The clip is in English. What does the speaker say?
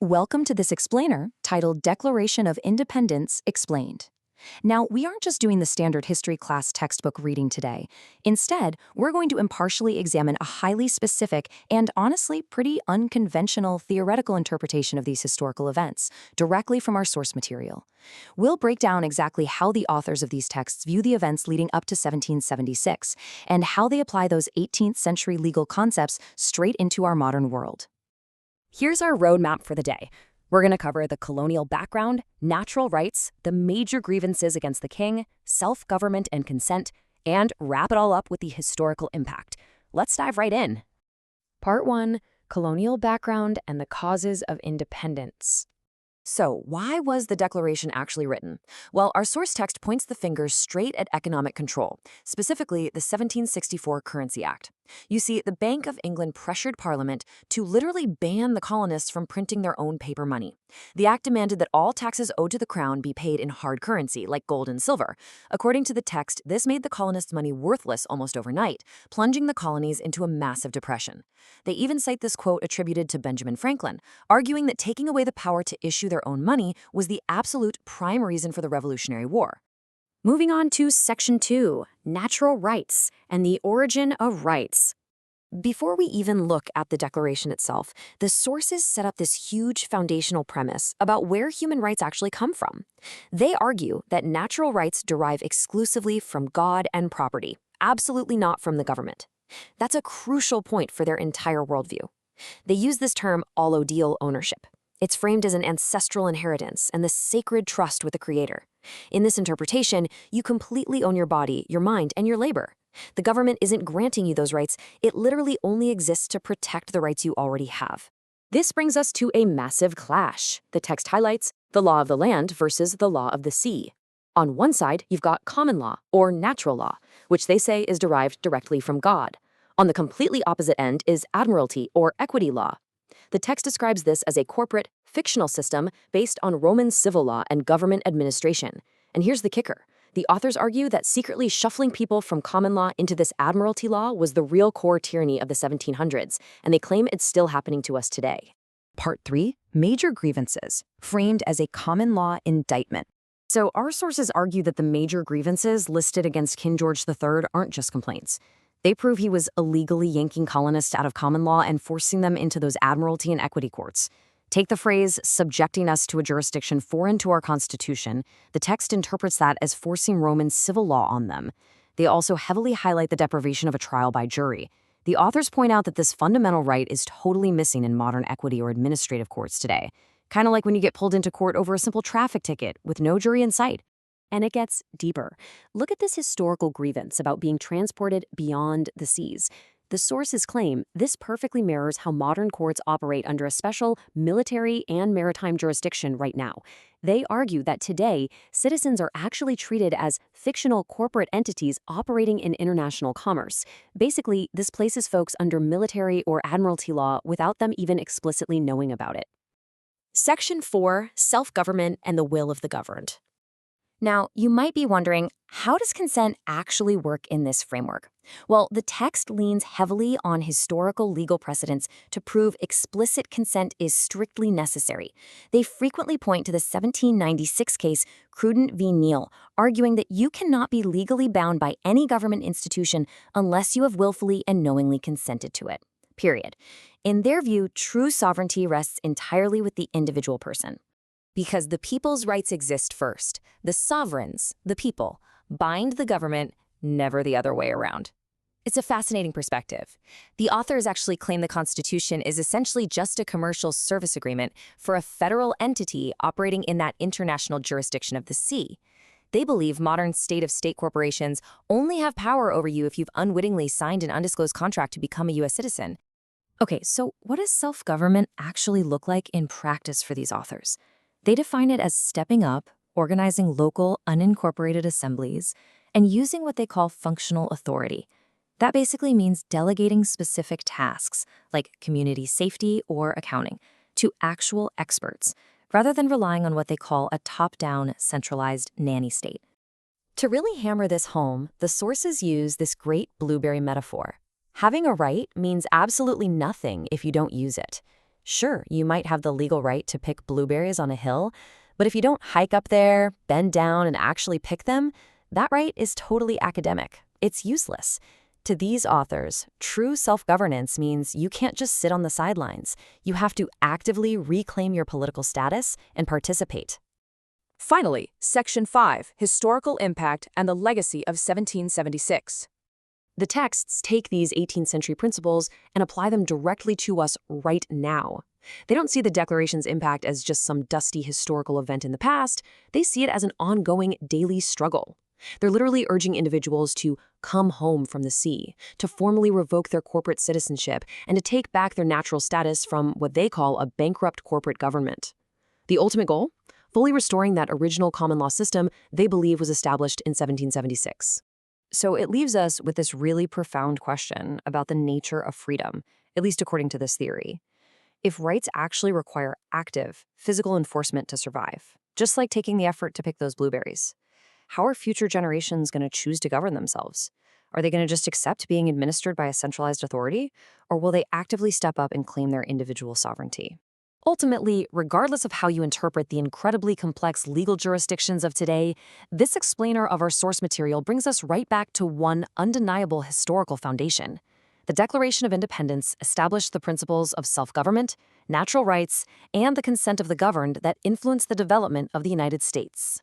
Welcome to this explainer titled Declaration of Independence Explained. Now, we aren't just doing the standard history class textbook reading today. Instead, we're going to impartially examine a highly specific and honestly pretty unconventional theoretical interpretation of these historical events, directly from our source material. We'll break down exactly how the authors of these texts view the events leading up to 1776, and how they apply those 18th century legal concepts straight into our modern world. Here's our roadmap for the day. We're going to cover the colonial background, natural rights, the major grievances against the king, self-government and consent, and wrap it all up with the historical impact. Let's dive right in. Part 1. Colonial background and the causes of independence. So, why was the Declaration actually written? Well, our source text points the finger straight at economic control, specifically the 1764 Currency Act. You see, the Bank of England pressured Parliament to literally ban the colonists from printing their own paper money. The act demanded that all taxes owed to the crown be paid in hard currency, like gold and silver. According to the text, this made the colonists' money worthless almost overnight, plunging the colonies into a massive depression. They even cite this quote attributed to Benjamin Franklin, arguing that taking away the power to issue their own money was the absolute prime reason for the Revolutionary War. Moving on to Section 2, Natural Rights and the Origin of Rights. Before we even look at the Declaration itself, the sources set up this huge foundational premise about where human rights actually come from. They argue that natural rights derive exclusively from God and property, absolutely not from the government. That's a crucial point for their entire worldview. They use this term allodial ownership. It's framed as an ancestral inheritance and the sacred trust with the Creator. In this interpretation, you completely own your body, your mind, and your labor. The government isn't granting you those rights, it literally only exists to protect the rights you already have. This brings us to a massive clash. The text highlights the law of the land versus the law of the sea. On one side, you've got common law, or natural law, which they say is derived directly from God. On the completely opposite end is admiralty, or equity law. The text describes this as a corporate, fictional system based on Roman civil law and government administration. And here's the kicker. The authors argue that secretly shuffling people from common law into this admiralty law was the real core tyranny of the 1700s, and they claim it's still happening to us today. Part 3. Major grievances, framed as a common law indictment. So our sources argue that the major grievances listed against King George III aren't just complaints. They prove he was illegally yanking colonists out of common law and forcing them into those admiralty and equity courts. Take the phrase, subjecting us to a jurisdiction foreign to our Constitution. The text interprets that as forcing Roman civil law on them. They also heavily highlight the deprivation of a trial by jury. The authors point out that this fundamental right is totally missing in modern equity or administrative courts today. Kind of like when you get pulled into court over a simple traffic ticket with no jury in sight. And it gets deeper. Look at this historical grievance about being transported beyond the seas. The sources claim this perfectly mirrors how modern courts operate under a special military and maritime jurisdiction right now. They argue that today, citizens are actually treated as fictional corporate entities operating in international commerce. Basically, this places folks under military or admiralty law without them even explicitly knowing about it. Section 4, Self-Government and the Will of the Governed. Now, you might be wondering, how does consent actually work in this framework? Well, the text leans heavily on historical legal precedents to prove explicit consent is strictly necessary. They frequently point to the 1796 case Cruden v. Neal, arguing that you cannot be legally bound by any government institution unless you have willfully and knowingly consented to it. Period. In their view, true sovereignty rests entirely with the individual person. Because the people's rights exist first. The sovereigns, the people, bind the government, never the other way around. It's a fascinating perspective. The authors actually claim the Constitution is essentially just a commercial service agreement for a federal entity operating in that international jurisdiction of the sea. They believe modern state-of-state corporations only have power over you if you've unwittingly signed an undisclosed contract to become a U.S. citizen. Okay, so what does self-government actually look like in practice for these authors? They define it as stepping up, organizing local, unincorporated assemblies, and using what they call functional authority. That basically means delegating specific tasks, like community safety or accounting, to actual experts, rather than relying on what they call a top-down, centralized nanny state. To really hammer this home, the sources use this great blueberry metaphor. Having a right means absolutely nothing if you don't use it. Sure, you might have the legal right to pick blueberries on a hill, but if you don't hike up there, bend down, and actually pick them, that right is totally academic. It's useless. To these authors, true self-governance means you can't just sit on the sidelines. You have to actively reclaim your political status and participate. Finally, Section 5, Historical Impact and the Legacy of 1776. The texts take these 18th century principles and apply them directly to us right now. They don't see the Declaration's impact as just some dusty historical event in the past. They see it as an ongoing daily struggle. They're literally urging individuals to come home from the sea, to formally revoke their corporate citizenship, and to take back their natural status from what they call a bankrupt corporate government. The ultimate goal? Fully restoring that original common law system they believe was established in 1776. So it leaves us with this really profound question about the nature of freedom, at least according to this theory. If rights actually require active, physical enforcement to survive, just like taking the effort to pick those blueberries, how are future generations going to choose to govern themselves? Are they going to just accept being administered by a centralized authority, or will they actively step up and claim their individual sovereignty? Ultimately, regardless of how you interpret the incredibly complex legal jurisdictions of today, this explainer of our source material brings us right back to one undeniable historical foundation. The Declaration of Independence established the principles of self-government, natural rights, and the consent of the governed that influenced the development of the United States.